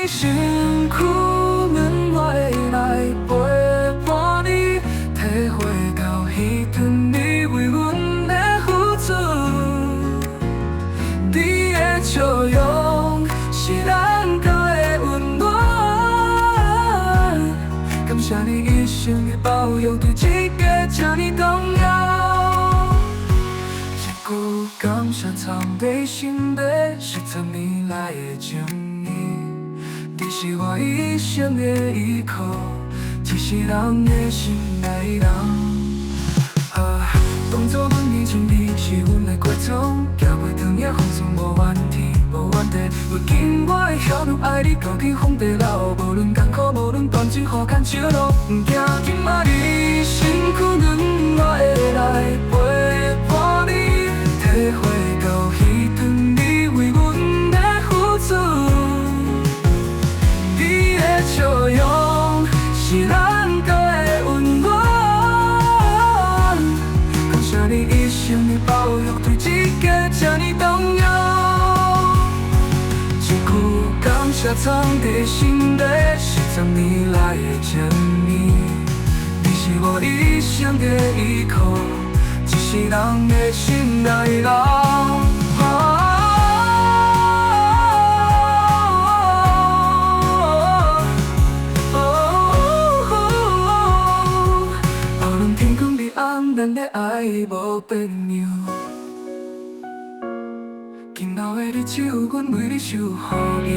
你辛苦，阮我会来陪伴你，体会到彼阵你为阮的付出。你的笑容是咱交的温暖，感谢你一生的包容，对这个这呢重要。一句感谢藏在心底13年来的情谊，你是我一生的依靠，一世人的心内人。当作阮年轻你是阮的过程，行袂长也风霜无怨天无怨地。如今我会晓得爱你，高天荒地老，无论艰苦无论断水雨牵笑路，不惊今仔日辛苦，阮我会来陪伴你，体会到彼阵你为阮的付出。你的笑容是咱交的温暖，感谢你一生的包容，对这个这呢重要。一句感谢藏在心底13年来的情谊，你是我一生的依靠，一世人的心内人。咱的爱无变样，今后的日子，阮为你守护你。